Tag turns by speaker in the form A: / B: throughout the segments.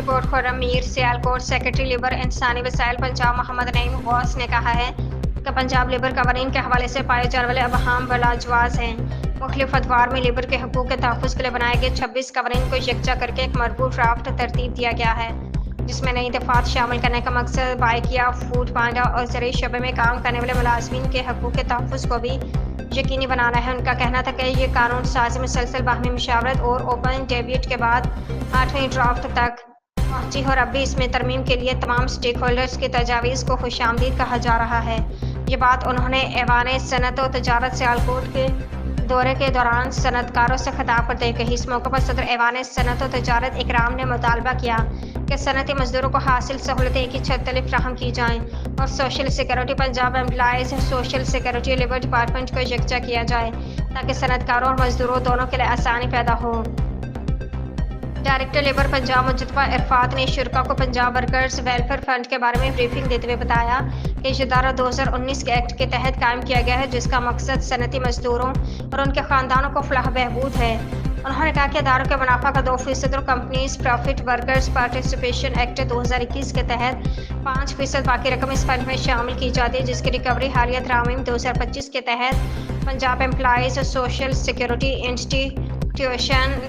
A: Court Khurram Mir, Sialkot secretary labour इंसानी वसाइल पंजाब मोहम्मद नईम गौस ने कहा है कि पंजाब लेबर कवानीन के हवाले से पाए जाने वाले अहकाम बलाजवाज हैं। मुख्तलिफ अदवार में लेबर के हकूक़ के तहफ़्फ़ुज़ के लिए बनाए गए 26 कवानीन को यकजा करके एक मरबूत ड्राफ्ट तरतीब दिया गया है, जिसमें नई दफ़ात शामिल करने का मकसद बाइकिया, फूड पांडा और ज़रूरी शबे में काम करने वाले मुलाज़मीन के हकूक़ के तहफ़्फ़ुज़ को भी यकीनी बनाना है। उनका कहना था कि ये कानून साज़ी मुसलसल बाहमी मुशावरत और ओपन डेबेट के बाद 8वें ड्राफ्ट तक पहुंची और अब भी इसमें तरमीम के लिए तमाम स्टेक होल्डर्स की तजावीज़ को खुशामदीद कहा जा रहा है। ये बात उन्होंने ऐवान सनअत और तजारत सियालकोट के दौरे के दौरान सनअतकारों से खिताब करते कही। इस मौके पर सदर ऐवान सनअत और तजारत इकराम ने मुतालबा किया कि सनअती मजदूरों को हासिल सहूलतें एक ही छत तले फराहम की जाएँ और social security Punjab employees social security labour department को यकजा किया जाए ताकि सनअतकारों और मजदूरों दोनों के लिए आसानी पैदा हो। डायरेक्टर लेबर पंजाब मुजतबा इरफात ने शुरा को पंजाब वर्कर्स वेलफेयर फंड के बारे में ब्रीफिंग देते हुए बताया कि इस इदारा 2019 के एक्ट के तहत कायम किया गया है, जिसका मकसद सनअती मजदूरों और उनके ख़ानदानों को फलाह बहबूद है। उन्होंने कहा कि इदारों के मुनाफा का 2% और companies profit workers participation act 2021 के तहत 5% बाकी रकम इस फंड में शामिल की जाती है, जिसकी रिकवरी हालिया तरामीम 2025 के तहत Punjab employees social security institution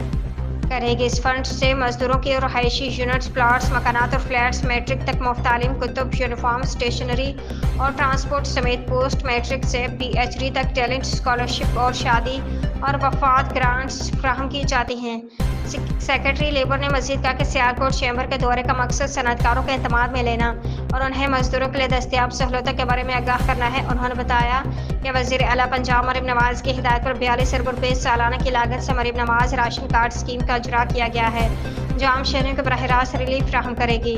A: करेगी। इस फंड से मजदूरों की रहायशी यूनिट्स, प्लाट्स, मकानात और फ्लैट्स, मैट्रिक तक मुफ्त तालीम, कुतुब, यूनिफॉर्म, स्टेशनरी और ट्रांसपोर्ट समेत पोस्ट मैट्रिक से PhD तक टैलेंट स्कॉलरशिप और शादी और वफात ग्रांट्स फराहम की जाती हैं। सेक्रेटरी लेबर ने मजीद कहा कि सियालकोट चैम्बर के दौरे का मकसद सनअतकारों के एतमाद में लेना और उन्हें मजदूरों के लिए दस्तियाब सहूलतों के बारे में आगाह करना है। उन्होंने बताया कि वज़ीर आला पंजाब मरीम नवाज़ की हिदायत पर 42 अरब रुपये सालाना की लागत से मरीम नवाज़ राशन कार्ड स्कीम का इजरा किया गया है, जो आम शहरियों को बराह रास्त रिलीफ फराहम करेगी।